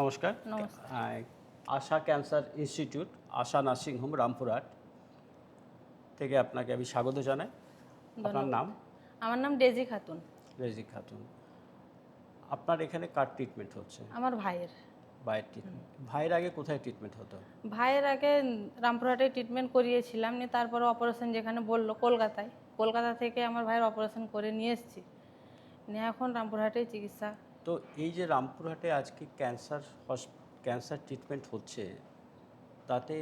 নমস্কার। নমস্কার। আশা cancer institute, আশা nursing home, Rampurhat থেকে আপনাকে আমি স্বাগত জানাই। আপনার ধন্যবাদ। নাম? আমার নাম ডেজি খাতুন। রেজি খাতুন। আপনার এখানে কার ট্রিটমেন্ট হচ্ছে? আমার ভাইয়ের। ভাইয়ের ট্রিটমেন্ট। ভাইয়ের আগে কোথায় ট্রিটমেন্ট হতো? ভাইয়ের আগে রামপুরহাটে ট্রিটমেন্ট করিয়েছিলাম, নিয়ে তারপরে অপারেশন যেখানে বললো কলকাতায়, কলকাতা থেকে আমার ভাইয়ের অপারেশন করে নিয়ে এসেছি। নিয়ে এখন রামপুরহাটেই চিকিৎসা। তো এই যে রামপুরহাটে আজকে ক্যান্সার ট্রিটমেন্ট হচ্ছে, তাতে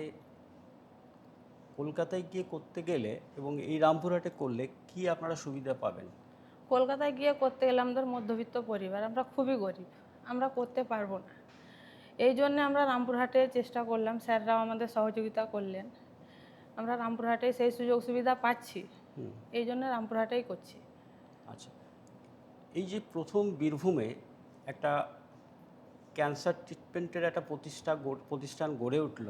কলকাতায় গিয়ে করতে গেলে এবং এই রামপুরহাটে করলে কি আপনারা সুবিধা পাবেন? কলকাতায় গিয়ে করতে গেলে আমাদের মধ্যবিত্ত পরিবার, আমরা খুবই গরিব, আমরা করতে পারবো না। এই জন্যে আমরা রামপুরহাটে চেষ্টা করলাম, স্যাররাও আমাদের সহযোগিতা করলেন। আমরা রামপুরহাটে সেই সুযোগ সুবিধা পাচ্ছি, এই জন্য রামপুরহাটেই করছি। আচ্ছা, এই যে প্রথম বীরভূমে একটা ক্যান্সার ট্রিটমেন্টের একটা প্রতিষ্ঠান গড়ে উঠল,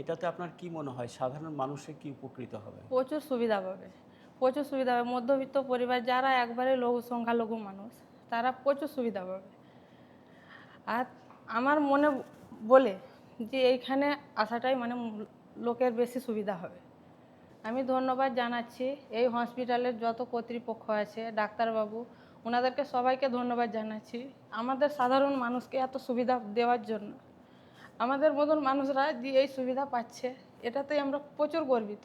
এটাতে আপনার কি মনে হয় সাধারণ মানুষের কি উপকৃত হবে? প্রচুর সুবিধা পাবে, প্রচুর সুবিধা পাবে। মধ্যবিত্ত পরিবার যারা একবারে সংখ্যালঘু মানুষ, তারা প্রচুর সুবিধা পাবে। আর আমার মনে বলে যে এইখানে আসাটাই মানে লোকের বেশি সুবিধা হবে। আমি ধন্যবাদ জানাচ্ছি এই হসপিটালের যত কর্তৃপক্ষ আছে, ডাক্তারবাবু, ওনাদেরকে সবাইকে ধন্যবাদ জানাচ্ছি আমাদের সাধারণ মানুষকে এত সুবিধা দেওয়ার জন্য। আমাদের মতন মানুষরা যে এই সুবিধা পাচ্ছে, এটাতেই আমরা প্রচুর গর্বিত।